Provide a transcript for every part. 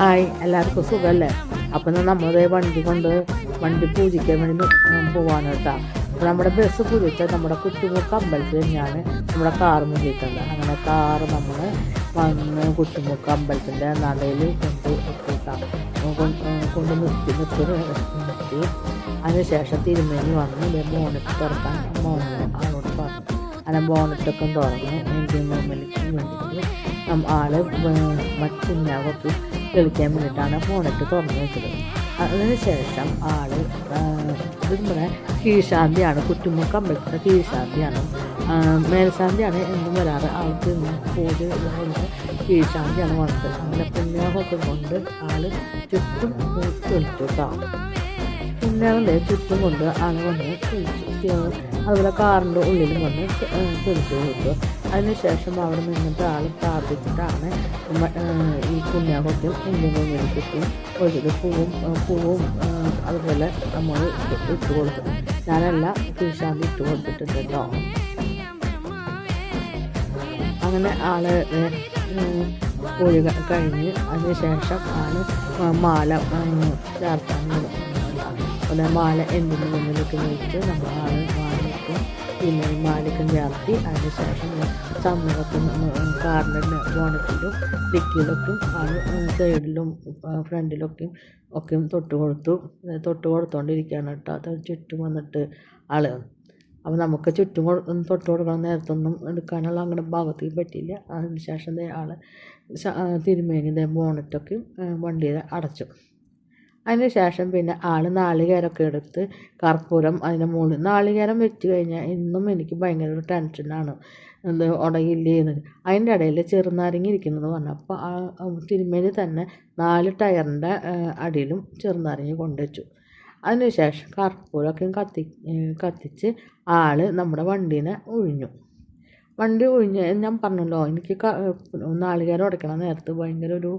ആയി എല്ലാവർക്കും സുഖമല്ലേ. അപ്പം നമ്മളതേ വണ്ടി പൂജിക്കാൻ വേണ്ടി പോവാണ് കേട്ടോ. അപ്പോൾ നമ്മുടെ ബസ് പൂജിച്ച നമ്മുടെ കുറ്റുമുക്ക് അമ്പലത്തിൽ തന്നെയാണ് നമ്മുടെ കാറ് പൂജിക്കുന്നത്. അങ്ങനെ കാറ് നമ്മൾ വന്ന് കുറ്റുമുക്ക് അമ്പലത്തിൻ്റെ നടയിൽ കൊണ്ട് നിർത്തി അതിനുശേഷം തിരുമേനി വന്ന് ബോണറ്റ് തുറക്കാൻ ആളോട് പറഞ്ഞു. അങ്ങനെ ബോണറ്റൊക്കെ തുറന്ന് ഇന്ത്യൻ ഗവൺമെൻറ്റിന് വേണ്ടിയിട്ട് ആള് മറ്റുന്നവർക്ക് കളിക്കാൻ വേണ്ടിയിട്ടാണ് ബോണറ്റ് തുറന്ന് വെച്ചത്. അതിനുശേഷം ആള് നമ്മുടെ കീഴ്ശാന്തിയാണ്, കുറ്റുമുക്ക് അമ്പലത്തിൻ്റെ കീഴ്ശാന്തിയാണ്. മേൽശാന്തിയാണ് എന്നും വരാറ്. ആൾക്ക് പൂജ കീഴ്ശാന്തിയാണ് വന്നത്. അങ്ങനെ പുണ്യാഹമൊക്കെ കൊണ്ട് ആള് ചുറ്റും തൊളിച്ചു കേട്ടോ. പുണ്യാഹത്തെ ചുറ്റും കൊണ്ട് ആള് വന്ന് തൊളിച്ചു. അതുപോലെ കാറിൻ്റെ ഉള്ളിലും വന്ന് തൊളിച്ചു കൊടുത്തു. അതിനുശേഷം അവിടെ നിന്നിട്ട് ആൾ പ്രാർത്ഥിച്ചിട്ടാണ് ഈ പുണ്യാഹത്യം എന്തെങ്കിലും വേണ്ടിയിട്ടും ഒഴിച്ചത്. പൂവും അതുപോലെ നമ്മൾ ഇട്ട് കൊടുത്തത്. ഞാനല്ല കീഴ്ശാന്തി ഇട്ട് കൊടുത്തിട്ടുണ്ട് കേട്ടോ. അങ്ങനെ ആള് പൂജ കഴിഞ്ഞ് അതിനുശേഷം ആള് മാല ചേർത്താൻ അതുപോലെ മാല എന്തിൻ്റെ മുന്നിലേക്ക് വെച്ച് നമ്മൾ ആള് മാലയ്ക്കും പിന്നെ മാലയ്ക്കും ചേർത്തി. അതിനുശേഷം ചമ്മലൊക്കെ കാറിൻ്റെ ബോണറ്റിലും ഡിക്കിയിലൊക്കെ ആള് സൈഡിലും ഫ്രണ്ടിലൊക്കെയും തൊട്ട് കൊടുത്തുകൊണ്ടിരിക്കുകയാണ് കേട്ടോ. അത് ചുറ്റും വന്നിട്ട് ആള്. അപ്പോൾ നമുക്ക് ചുറ്റും തൊട്ട് കൊടുക്കണം നേരത്തൊന്നും എടുക്കാനുള്ള അങ്ങനെ ഭാഗത്തേക്ക് പറ്റിയില്ല. അതിനുശേഷം ആൾ തിരുമേനി ബോണറ്റൊക്കെ വണ്ടിയിൽ അടച്ചു. അതിന് ശേഷം പിന്നെ ആൾ നാളികേരമൊക്കെ എടുത്ത് കർപ്പൂരം അതിൻ്റെ മുകളിൽ നാളികേരം വെച്ച് കഴിഞ്ഞാൽ ഇന്നും എനിക്ക് ഭയങ്കര ഒരു ടെൻഷനാണ്, ഉടയില്ലേന്ന്. അതിൻ്റെ ഇടയിൽ ചെറുനാരങ്ങ ഇരിക്കുന്നത് പറഞ്ഞു. അപ്പോൾ തിരുമേനി തന്നെ 4 ടയറിൻ്റെ അടിയിലും ചെറുനാരങ്ങ കൊണ്ടുവച്ചു. അതിനുശേഷം കർപ്പൂരമൊക്കെ കത്തിച്ച് ആൾ നമ്മുടെ വണ്ടീനെ വണ്ടി ഒഴിഞ്ഞ് ഞാൻ പറഞ്ഞല്ലോ, എനിക്ക് നാളികേരം ഉടയ്ക്കണം നേരത്ത് ഭയങ്കര ഒരു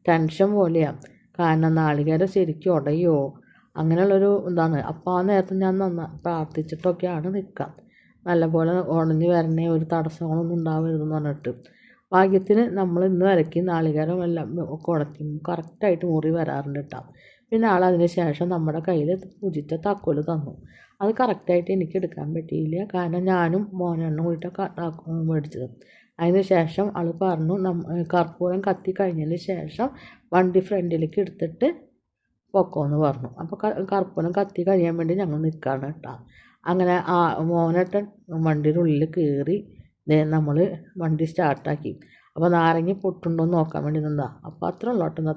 ടെൻഷൻ പോലെയാണ്. കാരണം നാളികേരം ശരിക്കും ഉടയോ അങ്ങനെയുള്ളൊരു ഇതാണ്. അപ്പോൾ ആ നേരത്ത് ഞാൻ പ്രാർത്ഥിച്ചിട്ടൊക്കെയാണ് നിൽക്കുക. നല്ലപോലെ ഉടഞ്ഞ് വരണേ, ഒരു തടസ്സങ്ങളൊന്നും ഉണ്ടാവരുതെന്ന് പറഞ്ഞിട്ട്. ഭാഗ്യത്തിന് നമ്മൾ ഇന്ന് വരയ്ക്ക് നാളികേരം എല്ലാം ഒക്കെ ഉടയ്ക്കും കറക്റ്റായിട്ട് മുറി വരാറുണ്ട് കേട്ടോ. പിന്നെ ആൾ അതിന് ശേഷം നമ്മുടെ കയ്യിൽ പൂജിച്ച താക്കോല് തന്നു. അത് കറക്റ്റായിട്ട് എനിക്ക് എടുക്കാൻ പറ്റിയില്ല, കാരണം ഞാനും മോനെണ്ണം കൂടിയിട്ടാണ് മേടിച്ചത്. അതിന് ശേഷം ആൾ പറഞ്ഞു കർപ്പൂരം കത്തി കഴിഞ്ഞതിന് ശേഷം വണ്ടി ഫ്രണ്ടിലേക്ക് എടുത്തിട്ട് പൊക്കോന്ന് പറഞ്ഞു. അപ്പോൾ കർപ്പൂരം കത്തി കഴിയാൻ വേണ്ടി ഞങ്ങൾ നിൽക്കുകയാണ് കേട്ടോ. അങ്ങനെ മോനേട്ടൻ വണ്ടിയുടെ ഉള്ളിൽ കയറി നമ്മൾ വണ്ടി സ്റ്റാർട്ടാക്കി. അപ്പോൾ നാരങ്ങ പൊട്ടുണ്ടോ എന്ന് നോക്കാൻ വേണ്ടി നിന്നതാണ്. അപ്പോൾ അത്ര ഉള്ളോട്ടെന്ന്.